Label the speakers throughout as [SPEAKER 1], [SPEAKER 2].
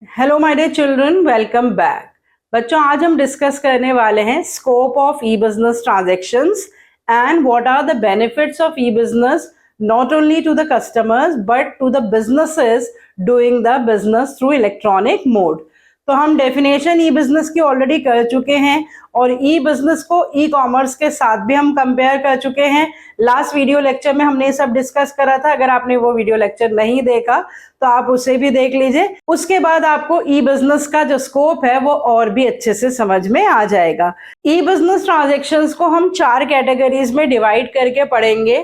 [SPEAKER 1] Hello my dear children, welcome back. बच्चों, आज हम डिस्कस करने वाले हैं scope of e business transactions and what are the benefits of e business not only to the customers but to the businesses doing the business through electronic mode. तो हम definition e business की already कर चुके हैं और ई business को e commerce के साथ भी हम कंपेयर कर चुके हैं। लास्ट वीडियो लेक्चर में हमने ये सब डिस्कस करा था। अगर आपने वो वीडियो लेक्चर नहीं देखा तो आप उसे भी देख लीजिए। उसके बाद आपको ई बिजनेस का जो स्कोप है वो और भी अच्छे से समझ में आ जाएगा। ई बिजनेस ट्रांजेक्शन्स को हम 4 कैटेगरीज में डिवाइड करके पढ़ेंगे।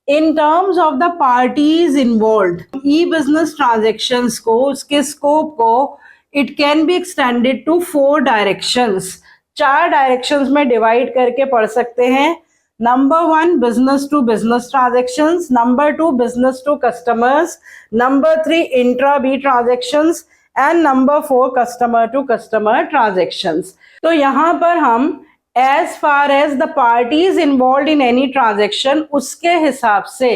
[SPEAKER 1] In terms of the parties involve, e business transactions को, उसके स्कोप को it can be extended to 4 directions. 4 directions में डिवाइड करके पढ़ सकते हैं। Number 1, business to business transactions. Number 2, business to customers. Number 3, intra-B transactions. And number 4, customer to customer transactions. तो यहाँ पर हम as far as the parties involved in any transaction, उसके हिसाब से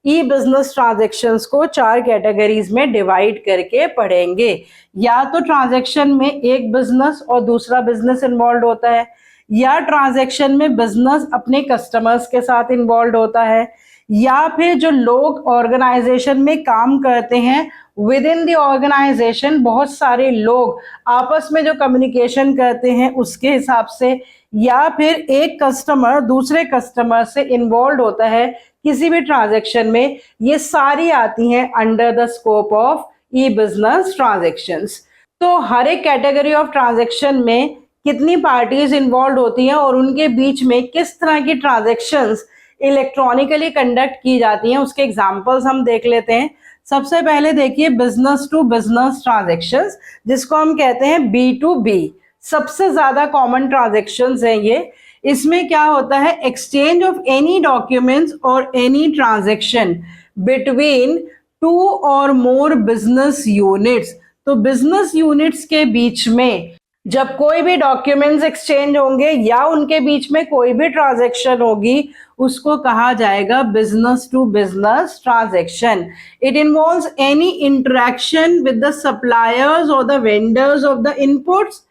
[SPEAKER 1] ई बिजनेस ट्रांजेक्शन्स को 4 कैटेगरीज में डिवाइड करके पढ़ेंगे। या तो ट्रांजेक्शन में एक बिजनेस और दूसरा बिजनेस इन्वॉल्व होता है, या ट्रांजैक्शन में बिजनेस अपने कस्टमर्स के साथ इन्वॉल्व होता है, या फिर जो लोग ऑर्गेनाइजेशन में काम करते हैं विद इन द ऑर्गेनाइजेशन, बहुत सारे लोग आपस में जो कम्युनिकेशन करते हैं उसके हिसाब से, या फिर एक कस्टमर दूसरे कस्टमर से इन्वॉल्व होता है किसी भी ट्रांजैक्शन में। ये सारी आती हैं under the scope of e business transactions. तो हर एक कैटेगरी ऑफ ट्रांजैक्शन में कितनी पार्टीज इन्वॉल्व होती हैं और उनके बीच में किस तरह की ट्रांजैक्शंस इलेक्ट्रॉनिकली कंडक्ट की जाती हैं, उसके एग्जांपल्स हम देख लेते हैं। सबसे पहले देखिए बिजनेस टू बिजनेस ट्रांजैक्शंस, जिसको हम कहते हैं B2B। सबसे ज्यादा कॉमन ट्रांजैक्शंस हैं ये। इसमें क्या होता है, एक्सचेंज ऑफ एनी डॉक्यूमेंट्स और एनी ट्रांजैक्शन बिटवीन 2 और मोर बिजनेस यूनिट्स। तो बिजनेस यूनिट्स के बीच में जब कोई भी डॉक्यूमेंट्स एक्सचेंज होंगे या उनके बीच में कोई भी ट्रांजैक्शन होगी, उसको कहा जाएगा business to business transaction. It involves any interaction with the suppliers और the vendors of the inputs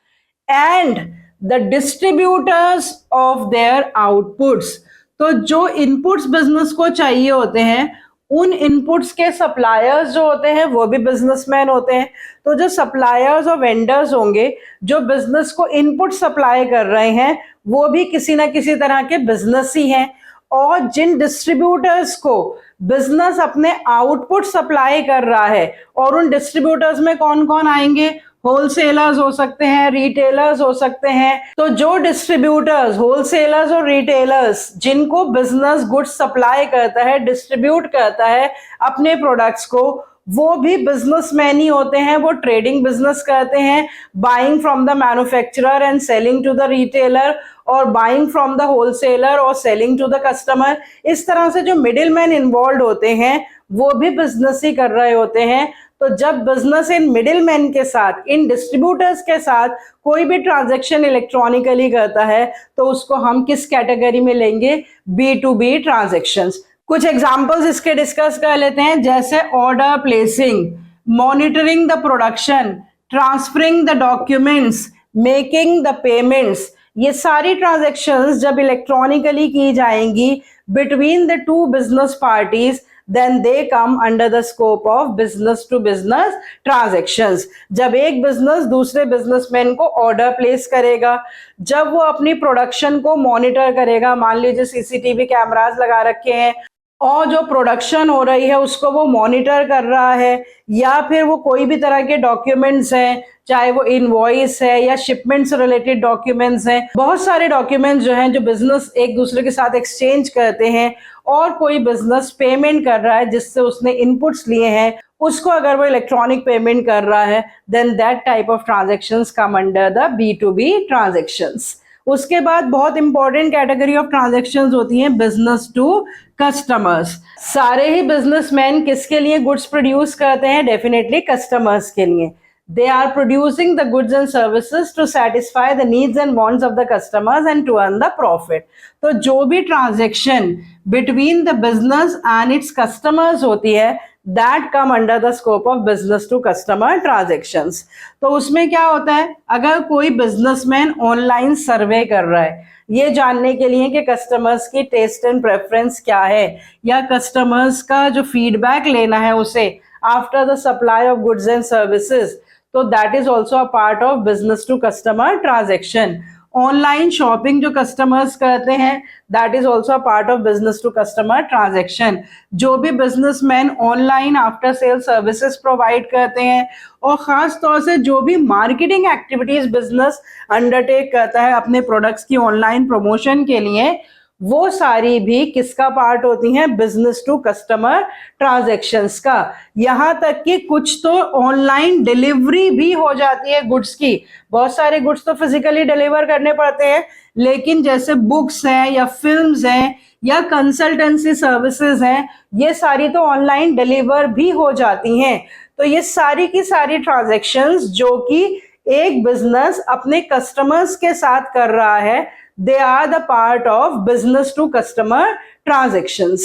[SPEAKER 1] and the distributors of their outputs. तो जो इनपुट्स बिजनेस को चाहिए होते हैं, उन इनपुट्स के सप्लायर्स जो होते हैं वो भी बिजनेसमैन होते हैं। तो जो सप्लायर्स और वेंडर्स होंगे जो बिजनेस को इनपुट सप्लाई कर रहे हैं, वो भी किसी ना किसी तरह के बिजनेस ही हैं। और जिन डिस्ट्रीब्यूटर्स को बिजनेस अपने आउटपुट सप्लाई कर रहा है, और उन डिस्ट्रीब्यूटर्स में कौन कौन आएंगे, होलसेलर्स हो सकते हैं, रिटेलर्स हो सकते हैं। तो जो डिस्ट्रीब्यूटर्स, होलसेलर्स और रिटेलर्स जिनको बिजनेस गुड्स सप्लाई करता है, डिस्ट्रीब्यूट करता है अपने प्रोडक्ट्स को, वो भी बिजनेसमैन ही होते हैं। वो ट्रेडिंग बिजनेस करते हैं, buying from the manufacturer and selling to the retailer, और बाइंग फ्रॉम द होलसेलर और सेलिंग टू द कस्टमर। इस तरह से जो मिडिल मैन इन्वॉल्व होते हैं वो भी बिजनेस ही कर रहे होते हैं। तो जब बिजनेस इन मिडिल मैन के साथ, इन डिस्ट्रीब्यूटर्स के साथ कोई भी ट्रांजैक्शन इलेक्ट्रॉनिकली करता है तो उसको हम किस कैटेगरी में लेंगे, B2B ट्रांजैक्शंस। कुछ एग्जांपल्स इसके डिस्कस कर लेते हैं, जैसे order placing, monitoring the production, transferring the documents, making the payments. ये सारी ट्रांजैक्शंस जब इलेक्ट्रॉनिकली की जाएंगी between the 2 business parties, then they come under the scope of business to business transactions। जब एक बिजनेस दूसरे बिजनेसमैन को ऑर्डर प्लेस करेगा, जब वो अपनी प्रोडक्शन को मॉनिटर करेगा, मान लीजिए सीसीटीवी कैमरास लगा रखे हैं और जो प्रोडक्शन हो रही है उसको वो मॉनिटर कर रहा है, या फिर वो कोई भी तरह के डॉक्यूमेंट्स हैं, चाहे वो इनवॉइस है या शिपमेंट से रिलेटेड डॉक्यूमेंट्स हैं, बहुत सारे डॉक्यूमेंट्स जो हैं जो बिजनेस एक दूसरे के साथ एक्सचेंज करते हैं, और कोई बिजनेस पेमेंट कर रहा है जिससे उसने इनपुट्स लिए हैं, उसको अगर वो इलेक्ट्रॉनिक पेमेंट कर रहा है, then that type of transactions come under the B2B transactions. उसके बाद बहुत इंपॉर्टेंट कैटेगरी ऑफ ट्रांजैक्शंस होती हैं बिजनेस टू कस्टमर्स। सारे ही बिजनेसमैन किसके लिए गुड्स प्रोड्यूस करते हैं, डेफिनेटली कस्टमर्स के लिए। They are producing the goods and services to satisfy the needs and wants of the customers and to earn the profit। तो जो भी transaction between the business and its customers होती है, that come under the scope of business to customer transactions. तो उसमें क्या होता है, अगर कोई बिजनेसमैन ऑनलाइन सर्वे कर रहा है ये जानने के लिए कि कस्टमर्स की टेस्ट एंड प्रेफरेंस क्या है, या कस्टमर्स का जो फीडबैक लेना है उसे after the supply of goods and services, तो that is also a part of business to customer transaction. Online shopping जो कस्टमर्स करते हैं that is also a part of business to customer transaction. जो भी businessman online after sale services provide करते हैं और खास तौर से जो भी मार्केटिंग एक्टिविटीज बिजनेस अंडरटेक करता है अपने प्रोडक्ट्स की ऑनलाइन प्रमोशन के लिए, वो सारी भी किसका पार्ट होती हैं, बिजनेस टू कस्टमर ट्रांजैक्शंस का। यहां तक कि कुछ तो ऑनलाइन डिलीवरी भी हो जाती है गुड्स की। बहुत सारे गुड्स तो फिजिकली डिलीवर करने पड़ते हैं, लेकिन जैसे बुक्स हैं या फिल्म्स हैं या कंसल्टेंसी सर्विसेज हैं, ये सारी तो ऑनलाइन डिलीवर भी हो जाती हैं। तो ये सारी की सारी ट्रांजैक्शंस जो कि एक बिजनेस अपने कस्टमर्स के साथ कर रहा है, they are the part of business to customer transactions।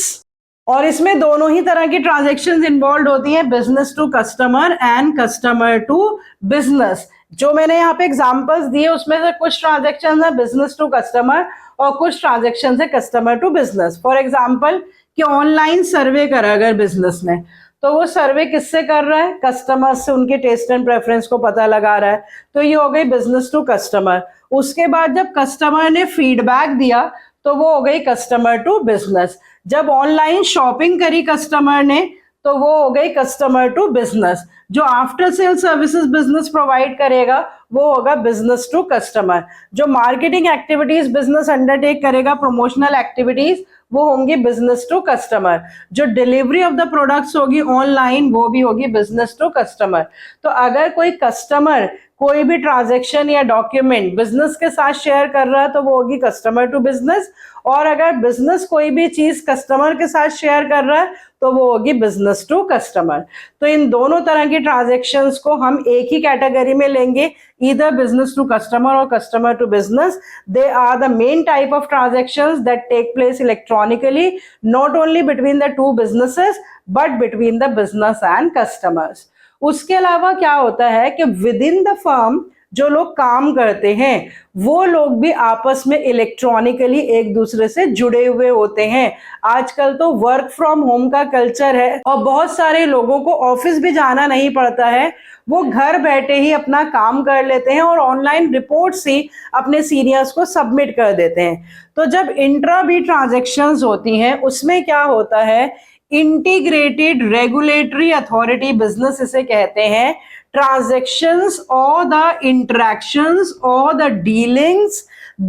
[SPEAKER 1] और इसमें दोनों ही तरह की ट्रांजैक्शंस इन्वॉल्व होती हैं, business to customer and customer to business. जो मैंने यहाँ पे एग्जांपल्स दिए उसमें से कुछ ट्रांजैक्शंस है बिजनेस टू कस्टमर और कुछ ट्रांजैक्शंस है customer to business. For example कि ऑनलाइन सर्वे करा अगर बिजनेस ने, तो वो सर्वे किससे कर रहा है, कस्टमर्स से उनके टेस्ट एंड प्रेफरेंस को पता लगा रहा है, तो ये हो गई बिजनेस टू कस्टमर। उसके बाद जब कस्टमर ने फीडबैक दिया तो वो हो गई कस्टमर टू बिजनेस। जब ऑनलाइन शॉपिंग करी कस्टमर ने तो वो हो गई कस्टमर टू बिजनेस। जो after sale services business provide करेगा वो होगा बिजनेस टू कस्टमर। जो मार्केटिंग एक्टिविटीज बिजनेस अंडरटेक करेगा, प्रमोशनल एक्टिविटीज, वो होंगी बिजनेस टू कस्टमर। जो डिलीवरी ऑफ द प्रोडक्ट्स होगी ऑनलाइन वो भी होगी बिजनेस टू कस्टमर। तो अगर कोई कस्टमर कोई भी ट्रांजैक्शन या डॉक्यूमेंट बिजनेस के साथ शेयर कर रहा है तो वो होगी कस्टमर टू बिजनेस, और अगर बिजनेस कोई भी चीज कस्टमर के साथ शेयर कर रहा है तो वो होगी बिजनेस टू कस्टमर। तो इन दोनों तरह की ट्रांजैक्शंस को हम एक ही कैटेगरी में लेंगे, ईदर बिजनेस टू कस्टमर और customer to business. They are the main type of transactions that take place electronically, not only between the two businesses but between the business and customers. उसके अलावा क्या होता है कि with in the firm जो लोग काम करते हैं वो लोग भी आपस में इलेक्ट्रॉनिकली एक दूसरे से जुड़े हुए होते हैं। आजकल तो वर्क फ्रॉम होम का कल्चर है और बहुत सारे लोगों को ऑफिस भी जाना नहीं पड़ता है, वो घर बैठे ही अपना काम कर लेते हैं और ऑनलाइन रिपोर्ट्स ही अपने सीनियर्स को सबमिट कर देते हैं। तो जब इंट्रा बी ट्रांजैक्शंस होती हैं उसमें क्या होता है, इंटीग्रेटेड रेगुलेटरी अथॉरिटी बिजनेस इसे कहते हैं, transactions or the interactions or the dealings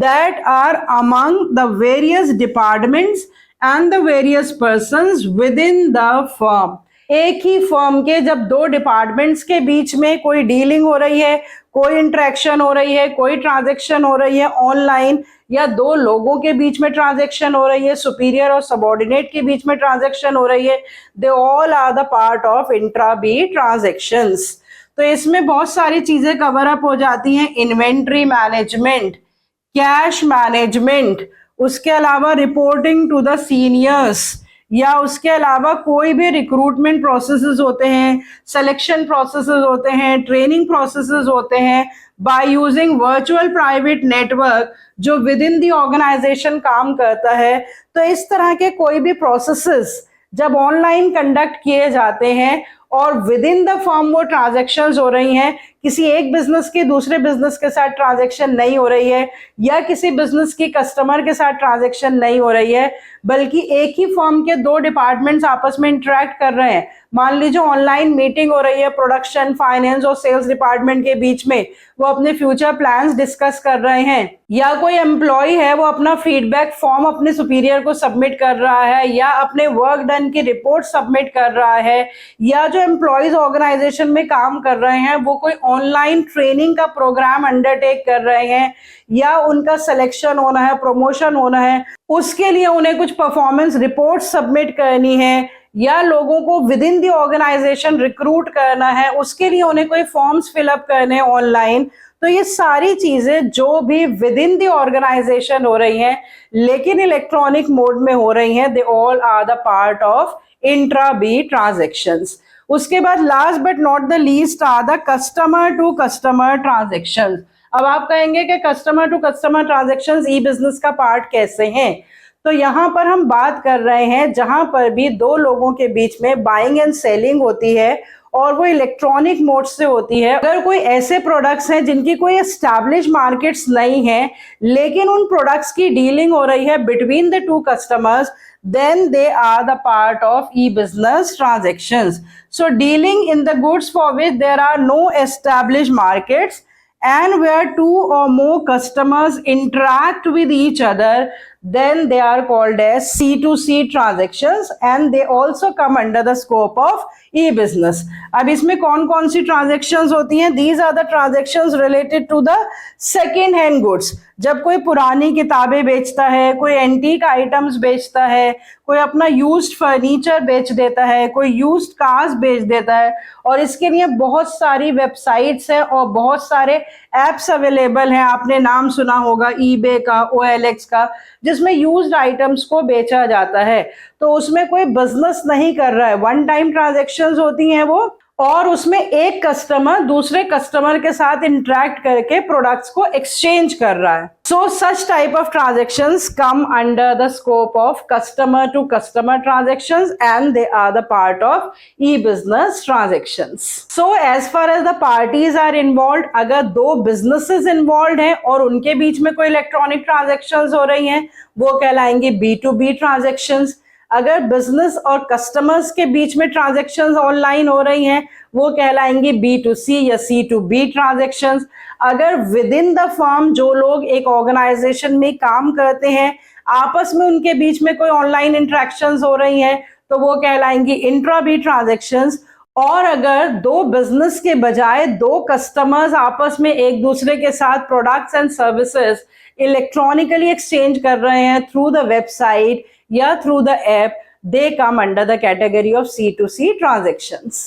[SPEAKER 1] that are among the various departments and the various persons within the firm। एक ही फर्म के जब दो डिपार्टमेंट्स के बीच में कोई डीलिंग हो रही है, कोई इंटरेक्शन हो रही है, कोई ट्रांजैक्शन हो रही है ऑनलाइन, या दो लोगों के बीच में ट्रांजैक्शन हो रही है, सुपीरियर और सबऑर्डिनेट के बीच में ट्रांजैक्शन हो रही है, they all are the part of intra B transactions. तो इसमें बहुत सारी चीजें कवर अप हो जाती हैं, इन्वेंट्री मैनेजमेंट, कैश मैनेजमेंट, उसके अलावा रिपोर्टिंग टू द सीनियर्स, या उसके अलावा कोई भी रिक्रूटमेंट प्रोसेसेस होते हैं, सिलेक्शन प्रोसेसेस होते हैं, ट्रेनिंग प्रोसेसेस होते हैं, by using virtual private network जो विद इन दी ऑर्गेनाइजेशन काम करता है। तो इस तरह के कोई भी प्रोसेसेस जब ऑनलाइन कंडक्ट किए जाते हैं और विद इन द फर्म वो ट्रांजैक्शंस हो रही हैं, किसी एक बिजनेस की दूसरे बिजनेस के साथ ट्रांजैक्शन नहीं हो रही है, या किसी बिजनेस की कस्टमर के साथ ट्रांजैक्शन नहीं हो रही है, बल्कि एक ही फर्म के दो डिपार्टमेंट्स आपस में इंटरेक्ट कर रहे हैं। मान लीजिए ऑनलाइन मीटिंग हो रही है प्रोडक्शन, फाइनेंस और सेल्स डिपार्टमेंट के बीच में, वो अपने फ्यूचर प्लान्स डिस्कस कर रहे हैं, या कोई एम्प्लॉय है वो अपना फीडबैक फॉर्म अपने सुपीरियर को सबमिट कर रहा है, या अपने वर्क डन की रिपोर्ट सबमिट कर रहा है, या जो एम्प्लॉयज ऑर्गेनाइजेशन में काम कर रहे हैं वो कोई ऑनलाइन ट्रेनिंग का प्रोग्राम अंडरटेक कर रहे हैं, या उनका सिलेक्शन होना है, प्रमोशन होना है, उसके लिए उन्हें कुछ परफॉर्मेंस रिपोर्ट सबमिट करनी है, या लोगों को within the organization recruit करना है, उसके लिए उन्हें कोई फॉर्म्स फिलअप करने हैं ऑनलाइन। तो ये सारी चीजें जो भी विद इन दी ऑर्गेनाइजेशन हो रही हैं लेकिन इलेक्ट्रॉनिक मोड में हो रही हैं, they all are the part of intra B transactions. उसके बाद last but not the least are the customer to customer transactions. अब आप कहेंगे कि customer to customer transactions e business का पार्ट कैसे हैं? तो यहाँ पर हम बात कर रहे हैं जहां पर भी दो लोगों के बीच में बाइंग एंड सेलिंग होती है और वो इलेक्ट्रॉनिक मोड से होती है। अगर कोई ऐसे प्रोडक्ट्स हैं जिनकी कोई एस्टैब्लिश मार्केट्स नहीं है लेकिन उन प्रोडक्ट्स की डीलिंग हो रही है between the to customers, then they are the part of e-business transactions. So dealing in the goods for which there are no established markets and where two or more customers interact with each other, then they are called as C2C transactions and they also come under the scope of e-business. अब इसमें कौन कौन सी transactions होती हैं? These are the transactions related to the second hand goods. जब कोई पुरानी किताबें बेचता है, कोई एंटीक आइटम्स बेचता है, कोई अपना यूज्ड फर्नीचर बेच देता है, कोई यूज्ड कार्स बेच देता है, और इसके लिए बहुत सारी वेबसाइट्स हैं और बहुत सारे एप्स अवेलेबल हैं। आपने नाम सुना होगा ईबे का, OLX का, जिसमें यूज्ड आइटम्स को बेचा जाता है। तो उसमें कोई बिजनेस नहीं कर रहा है, वन टाइम ट्रांजैक्शंस होती हैं वो, और उसमें एक कस्टमर दूसरे कस्टमर के साथ इंटरेक्ट करके प्रोडक्ट्स को एक्सचेंज कर रहा है। So such type of transactions come under the scope of customer to customer transactions and they are the part of e business transactions. So as far as the parties are involved, अगर दो businesses involve हैं और उनके बीच में कोई electronic transactions हो रही हैं, वो कहलाएंगे B2B ट्रांजैक्शंस। अगर बिजनेस और कस्टमर्स के बीच में ट्रांजैक्शंस ऑनलाइन हो रही हैं, वो कहलाएंगी B2C या C2B ट्रांजैक्शंस। अगर विद इन द फर्म जो लोग एक ऑर्गेनाइजेशन में काम करते हैं, आपस में उनके बीच में कोई ऑनलाइन इंटरेक्शंस हो रही हैं, तो वो कहलाएंगी इंट्रा बी ट्रांजैक्शंस। और अगर दो बिजनेस के बजाय दो कस्टमर्स आपस में एक दूसरे के साथ products and services electronically exchange कर रहे हैं थ्रू द वेबसाइट या through the app, they come under the category of C2C transactions.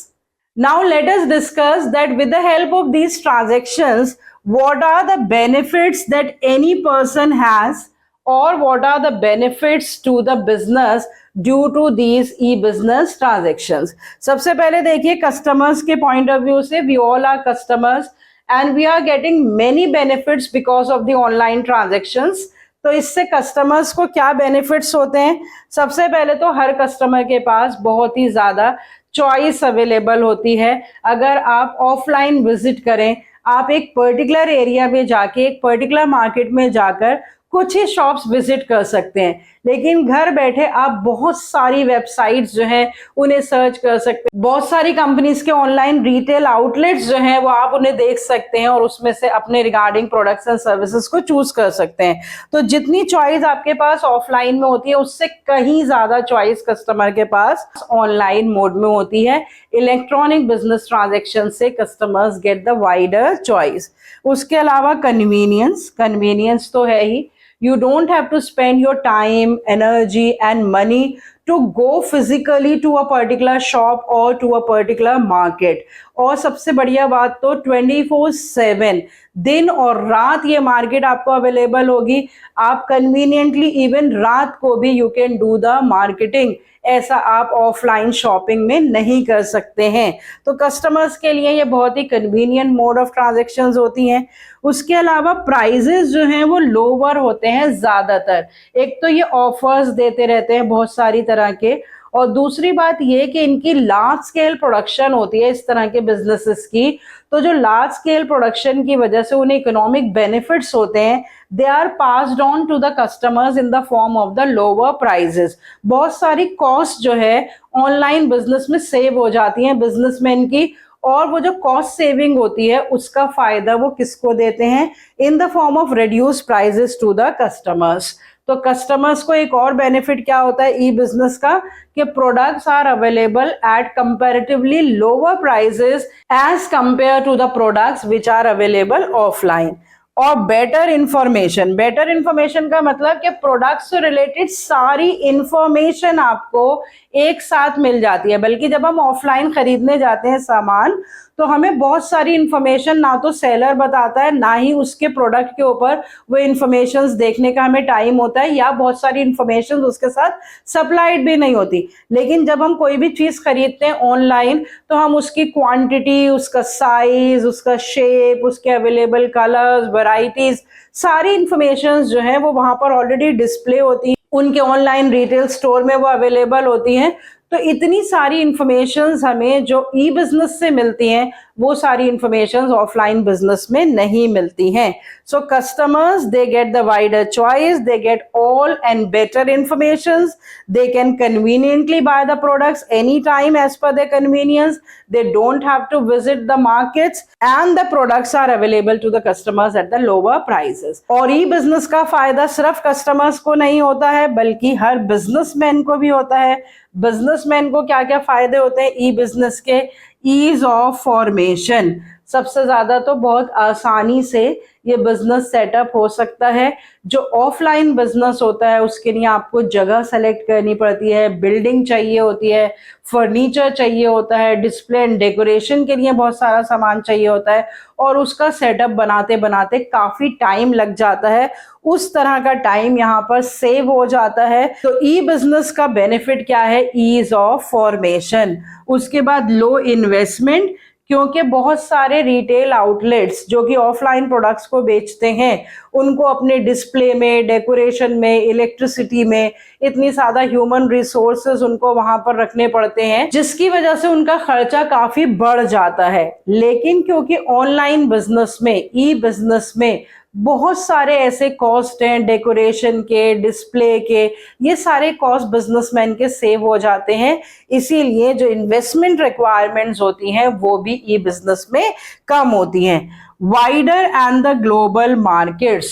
[SPEAKER 1] Now let us discuss that with the help of these transactions, what are the benefits that any person has or what are the benefits to the business due to these e-business transactions. सबसे पहले देखिए customers के point of view से, we all are customers and we are getting many benefits because of the online transactions. तो इससे customers को क्या benefits होते हैं? सबसे पहले तो हर कस्टमर के पास बहुत ही ज़्यादा चॉइस अवेलेबल होती है। अगर आप ऑफलाइन विजिट करें, आप एक पर्टिकुलर एरिया में जाके, एक पर्टिकुलर मार्केट में जाकर कुछ ही शॉप्स विजिट कर सकते हैं, लेकिन घर बैठे आप बहुत सारी वेबसाइट्स जो हैं उन्हें सर्च कर सकते हैं। बहुत सारी कंपनीज के ऑनलाइन रिटेल आउटलेट्स जो हैं वो आप उन्हें देख सकते हैं और उसमें से अपने रिगार्डिंग प्रोडक्ट्स एंड सर्विसेज को चूज कर सकते हैं। तो जितनी चॉइस आपके पास ऑफलाइन में होती है उससे कहीं ज्यादा चॉइस कस्टमर के पास ऑनलाइन मोड में होती है। इलेक्ट्रॉनिक बिजनेस ट्रांजेक्शन से customers get the wider choice. उसके अलावा कन्वीनियंस तो है ही। You don't have to spend your time, energy and money to go physically to a particular shop or to a particular market. और सबसे बढ़िया बात तो 24/7 दिन और रात ये मार्केट आपको अवेलेबल होगी। आप कन्वीनियंटली इवन रात को भी you can do the marketing. ऐसा आप ऑफलाइन शॉपिंग में नहीं कर सकते हैं। तो कस्टमर्स के लिए ये बहुत ही कन्वीनियंट मोड ऑफ ट्रांजैक्शंस होती हैं। उसके अलावा प्राइजेस जो हैं वो लोअर होते हैं ज़्यादातर। एक तो ये ऑफर्स देते रहते हैं बहुत सारी तरह के, और दूसरी बात ये कि इनकी लार्ज स्केल प्रोडक्शन होती है इस तरह के बिजनेसेस की। तो जो लार्ज स्केल प्रोडक्शन की वजह से उन्हें इकोनॉमिक बेनिफिट्स होते हैं, they are passed on to the customers in the form of the lower prices. बहुत सारी कॉस्ट जो है ऑनलाइन बिजनेस में सेव हो जाती हैं बिजनेसमैन की, और वो जो कॉस्ट सेविंग होती है उसका फायदा वो किसको देते हैं? In the form of reduce prices to the customers. तो कस्टमर्स को एक और बेनिफिट क्या होता है ई बिजनेस का, कि products are available at comparatively lower prices as compare to the products which are available offline. और बेटर इंफॉर्मेशन का मतलब कि प्रोडक्ट्स से रिलेटेड सारी इंफॉर्मेशन आपको एक साथ मिल जाती है। बल्कि जब हम ऑफलाइन खरीदने जाते हैं सामान, तो हमें बहुत सारी इंफॉर्मेशन ना तो सेलर बताता है, ना ही उसके प्रोडक्ट के ऊपर वो इंफॉर्मेशंस देखने का हमें टाइम होता है, या बहुत सारी इंफॉर्मेशन उसके साथ सप्लाइड भी नहीं होती। लेकिन जब हम कोई भी चीज़ खरीदते हैं ऑनलाइन, तो हम उसकी क्वांटिटी, उसका साइज, उसका शेप, उसके अवेलेबल कलर्स, वैरायटीज, सारी इंफॉर्मेशन जो है वो वहां पर ऑलरेडी डिस्प्ले होती है, उनके ऑनलाइन रिटेल स्टोर में वो अवेलेबल होती हैं। तो इतनी सारी इंफॉर्मेशंस हमें जो ई बिजनेस से मिलती हैं, वो सारी इंफॉर्मेशंस ऑफलाइन बिजनेस में नहीं मिलती हैं। सो customers, they get the wider choice, they get all and better informations, they can conveniently buy the products anytime as per their convenience, they don't have to visit the markets, and the products are available to the customers at the lower prices। और ई business का फायदा सिर्फ customers को नहीं होता है, बल्कि हर businessman को भी होता है। बिजनेसमैन को क्या क्या फायदे होते हैं ई बिजनेस के? ईज ऑफ फॉर्मेशन, सबसे ज्यादा तो बहुत आसानी से ये बिजनेस सेटअप हो सकता है। जो ऑफलाइन बिजनेस होता है उसके लिए आपको जगह सेलेक्ट करनी पड़ती है, बिल्डिंग चाहिए होती है, फर्नीचर चाहिए होता है, डिस्प्ले एंड डेकोरेशन के लिए बहुत सारा सामान चाहिए होता है, और उसका सेटअप बनाते बनाते काफी टाइम लग जाता है। उस तरह का टाइम यहाँ पर सेव हो जाता है। तो ई बिजनेस का बेनिफिट क्या है? Ease of formation. उसके बाद लो इन्वेस्टमेंट, क्योंकि बहुत सारे रिटेल आउटलेट्स जो कि ऑफलाइन प्रोडक्ट्स को बेचते हैं, उनको अपने डिस्प्ले में, डेकोरेशन में, इलेक्ट्रिसिटी में इतनी ज्यादा ह्यूमन रिसोर्सेज उनको वहां पर रखने पड़ते हैं, जिसकी वजह से उनका खर्चा काफी बढ़ जाता है। लेकिन क्योंकि ऑनलाइन बिजनेस में, ई बिजनेस में बहुत सारे ऐसे कॉस्ट हैं, डेकोरेशन के, डिस्प्ले के, ये सारे कॉस्ट बिजनेसमैन के सेव हो जाते हैं। इसीलिए जो इन्वेस्टमेंट रिक्वायरमेंट्स होती हैं वो भी ई बिजनेस में कम होती हैं। Wider and the global markets,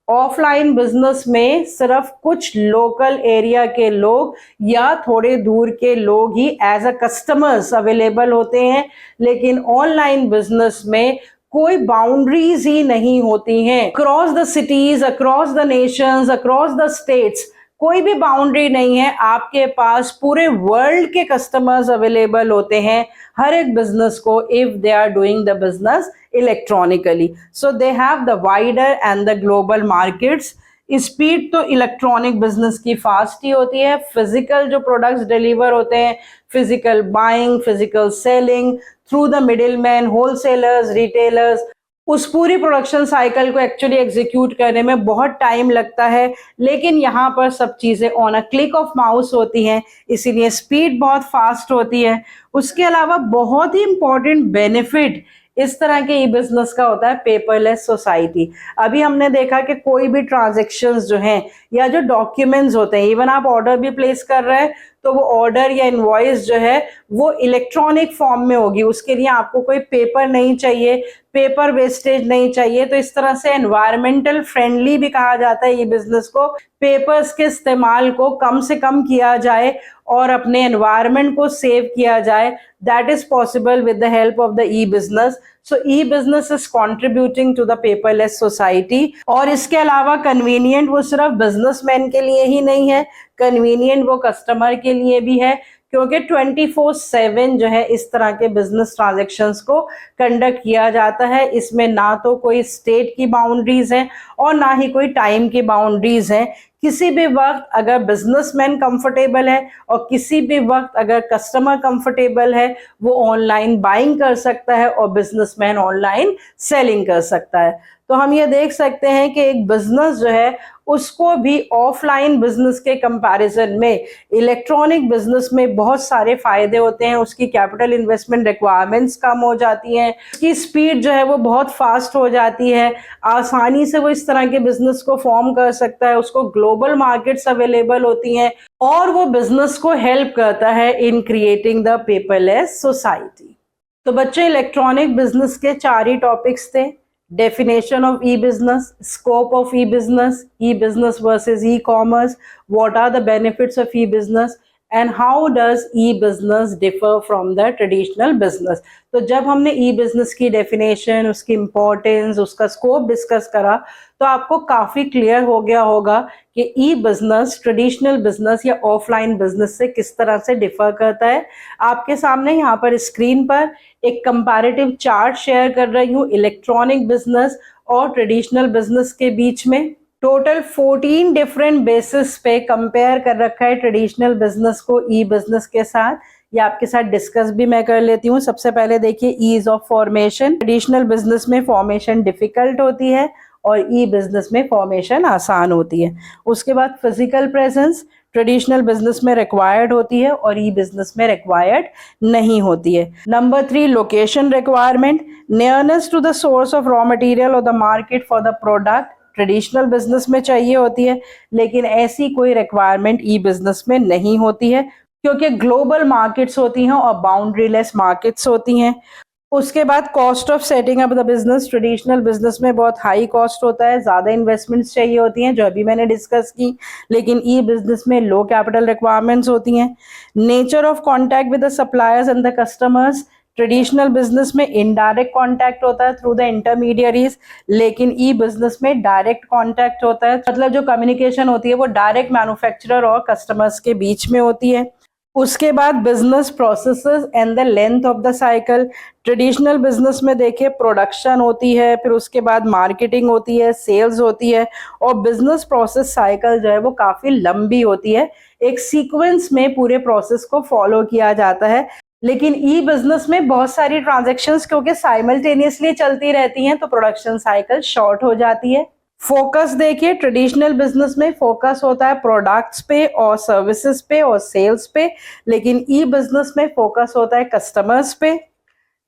[SPEAKER 1] offline business में सिर्फ कुछ लोकल एरिया के लोग या थोड़े दूर के लोग ही एज अ कस्टमर्स अवेलेबल होते हैं, लेकिन ऑनलाइन बिजनेस में कोई बाउंड्रीज ही नहीं होती हैं। Across the cities, across the Nations, across the states कोई भी बाउंड्री नहीं है। आपके पास पूरे वर्ल्ड के कस्टमर्स अवेलेबल होते हैं हर एक बिजनेस को, if they are doing the business electronically. So they have the wider and the global markets. Speed तो इलेक्ट्रॉनिक बिजनेस की फास्ट ही होती है। फिजिकल जो प्रोडक्ट्स डिलीवर होते हैं, physical buying, physical selling through the middleman, wholesalers, retailers, उस पूरी प्रोडक्शन साइकिल को एक्चुअली एग्जीक्यूट करने में बहुत टाइम लगता है। लेकिन यहाँ पर सब चीज़ें on a click of mouse होती हैं, इसीलिए स्पीड बहुत फास्ट होती है। उसके अलावा बहुत ही इंपॉर्टेंट बेनिफिट इस तरह के ई बिजनेस का होता है पेपरलेस सोसाइटी। अभी हमने देखा कि कोई भी ट्रांजेक्शन्स जो हैं या जो डॉक्यूमेंट्स होते हैं, इवन आप ऑर्डर भी प्लेस कर रहे हैं तो वो ऑर्डर या इनवॉइस जो है वो इलेक्ट्रॉनिक फॉर्म में होगी, उसके लिए आपको कोई पेपर नहीं चाहिए, पेपर वेस्टेज नहीं चाहिए। तो इस तरह से एनवायरमेंटल फ्रेंडली भी कहा जाता है ये बिजनेस को। पेपर्स के इस्तेमाल को कम से कम किया जाए और अपने एनवायरनमेंट को सेव किया जाए, that is possible with the help of the e business. So e business is contributing to the paperless society. और इसके अलावा कन्वीनियंट वो सिर्फ बिजनेसमैन के लिए ही नहीं है, कन्वीनियंट वो कस्टमर के लिए भी है, क्योंकि 24/7 जो है इस तरह के बिजनेस ट्रांजैक्शंस को कंडक्ट किया जाता है। इसमें ना तो कोई स्टेट की बाउंड्रीज हैं और ना ही कोई टाइम की बाउंड्रीज हैं। किसी भी वक्त अगर बिजनेसमैन कंफर्टेबल है और किसी भी वक्त अगर कस्टमर कंफर्टेबल है, वो ऑनलाइन बाइंग कर सकता है और बिजनेसमैन ऑनलाइन सेलिंग कर सकता है। तो हम ये देख सकते हैं कि एक बिजनेस जो है उसको भी ऑफलाइन बिजनेस के कंपैरिजन में इलेक्ट्रॉनिक बिजनेस में बहुत सारे फायदे होते हैं। उसकी कैपिटल इन्वेस्टमेंट रिक्वायरमेंट्स कम हो जाती हैं, उसकी स्पीड जो है वो बहुत फास्ट हो जाती है, आसानी से वो इस तरह के बिजनेस को फॉर्म कर सकता है, उसको ग्लोबल मार्केट्स अवेलेबल होती हैं और वो बिजनेस को हेल्प करता है in creating the paperless society. तो बच्चे, इलेक्ट्रॉनिक बिजनेस के 4 ही टॉपिक्स थे। Definition of e-business, scope of e-business versus e-commerce, what are the benefits of e-business, and how does e-business differ from the traditional business. तो जब हमने e-business की definition, उसकी importance, उसका scope discuss करा तो आपको काफ़ी clear हो गया होगा कि e-business traditional business या offline business से किस तरह से differ करता है. आपके सामने यहाँ पर screen पर एक comparative chart share कर रही हूँ electronic business और traditional business के बीच में. टोटल 14 डिफरेंट बेसिस पे कंपेयर कर रखा है ट्रेडिशनल बिजनेस को ई बिजनेस के साथ. ये आपके साथ डिस्कस भी मैं कर लेती हूँ. सबसे पहले देखिए ease of formation. Traditional business में फॉर्मेशन डिफिकल्ट होती है और ई बिजनेस में फॉर्मेशन आसान होती है. उसके बाद फिजिकल प्रेजेंस ट्रेडिशनल बिजनेस में रिक्वायर्ड होती है और ई बिजनेस में रिक्वायर्ड नहीं होती है. Number 3 location requirement. Nearness to the source of raw material और the market for the product traditional business में चाहिए होती है, लेकिन ऐसी कोई रिक्वायरमेंट ई बिजनेस में नहीं होती है क्योंकि ग्लोबल मार्केट्स होती हैं और बाउंड्री लेस मार्केट्स होती हैं. उसके बाद cost of setting up the business. Traditional business में बहुत हाई कॉस्ट होता है, ज़्यादा इन्वेस्टमेंट्स चाहिए होती हैं जो अभी मैंने डिस्कस की, लेकिन ई बिजनेस में लो कैपिटल रिक्वायरमेंट्स होती हैं. Nature of contact with the suppliers and the customers. Traditional business में इनडायरेक्ट कांटेक्ट होता है थ्रू द इंटरमीडियरीज, लेकिन ई बिजनेस में डायरेक्ट कांटेक्ट होता है. मतलब जो कम्युनिकेशन होती है वो डायरेक्ट मैन्युफैक्चरर और कस्टमर्स के बीच में होती है. उसके बाद business processes and the length of the cycle. Traditional business में देखिए प्रोडक्शन होती है, फिर उसके बाद मार्केटिंग होती है, सेल्स होती है और बिजनेस प्रोसेस साइकिल जो है वो काफ़ी लंबी होती है. एक सीक्वेंस में पूरे प्रोसेस को फॉलो किया जाता है. लेकिन ई बिजनेस में बहुत सारी ट्रांजैक्शंस क्योंकि साइमल्टेनियसली चलती रहती हैं तो प्रोडक्शन साइकिल शॉर्ट हो जाती है. फोकस देखिए ट्रेडिशनल बिजनेस में फोकस होता है प्रोडक्ट्स पे और सर्विसेज पे और सेल्स पे, लेकिन ई बिजनेस में फोकस होता है कस्टमर्स पे.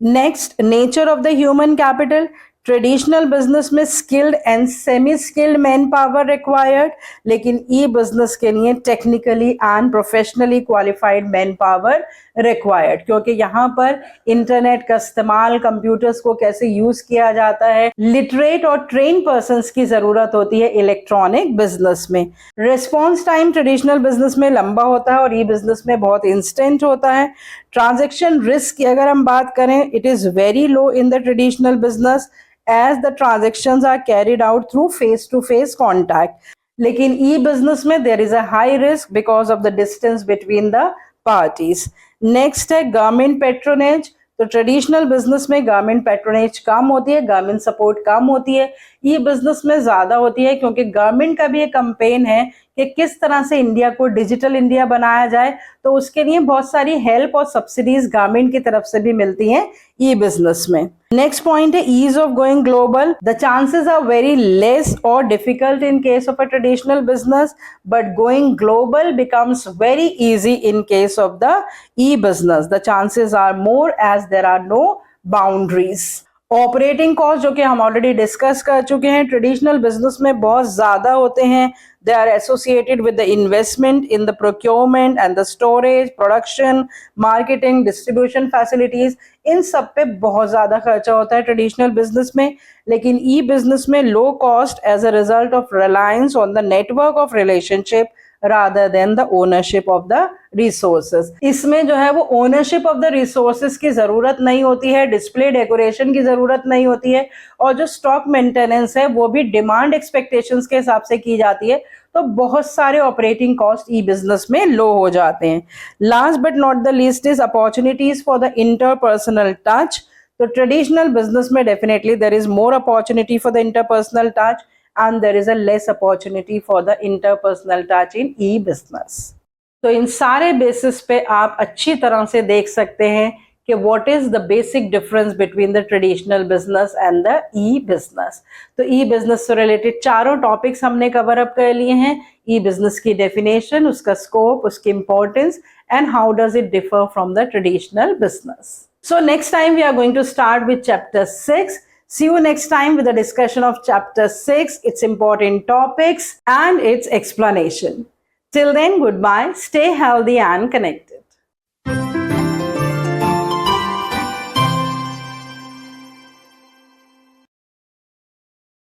[SPEAKER 1] Next nature of the human capital. Traditional business में skilled and semi skilled man power required, लेकिन ई बिजनेस के लिए technically and professionally qualified man power required क्योंकि यहाँ पर इंटरनेट का इस्तेमाल, कंप्यूटर्स को कैसे यूज किया जाता है, लिटरेट और ट्रेन पर्सन्स की जरूरत होती है इलेक्ट्रॉनिक बिजनेस में. रिस्पॉन्स टाइम ट्रेडिशनल बिजनेस में लंबा होता है और ई बिजनेस में बहुत इंस्टेंट होता है. ट्रांजेक्शन रिस्क की अगर हम बात करें, it is very low in the traditional business as the transactions are carried out through face-to-face contact. लेकिन e-business में there is a high risk because of the distance between the parties. Next है government patronage. तो traditional business में government patronage कम होती है, government support कम होती है. ये बिजनेस में ज़्यादा होती है क्योंकि गवर्नमेंट का भी एक कैंपेन है कि किस तरह से इंडिया को डिजिटल इंडिया बनाया जाए, तो उसके लिए बहुत सारी हेल्प और सब्सिडीज गवर्नमेंट की तरफ से भी मिलती हैं ई बिजनेस में. नेक्स्ट पॉइंट है ease of going global. The chances are very less और difficult in case of a traditional business, but going global becomes very easy in case of the e business. The chances are more as there are no boundaries. Operating cost जो कि हम already discuss कर चुके हैं, traditional business में बहुत ज़्यादा होते हैं. They are associated with the investment in the procurement and the storage, production, marketing, distribution facilities. इन सब पे बहुत ज़्यादा खर्चा होता है ट्रेडिशनल बिजनेस में. लेकिन ई बिजनेस में low cost as a result of reliance on the network of relationship rather than the ownership of the resources. इसमें जो है वो ओनरशिप ऑफ द रिसोर्सेज की ज़रूरत नहीं होती है, डिस्प्ले डेकोरेशन की ज़रूरत नहीं होती है और जो स्टॉक मेंटेनेंस है वो भी डिमांड एक्सपेक्टेशंस के हिसाब से की जाती है. तो बहुत सारे ऑपरेटिंग कॉस्ट ई बिजनेस में लो हो जाते हैं. Last but not the least is opportunities for the interpersonal touch. तो ट्रेडिशनल बिजनेस में definitely there is more opportunity for the interpersonal touch and there is a less opportunity for the interpersonal touch in e-business. तो इन सारे basis पे आप अच्छी तरह से देख सकते हैं कि what is the basic difference between the traditional business and the e-business. तो e-business से रिलेटेड चारों टॉपिक्स हमने कवर अप कर लिए हैं. e-business की डेफिनेशन, उसका स्कोप, उसकी importance and how does it differ from the traditional business. So next time we are going to start with chapter 6. See you next time with a discussion of chapter 6, its important topics and its explanation. Till then, goodbye, stay healthy and connected.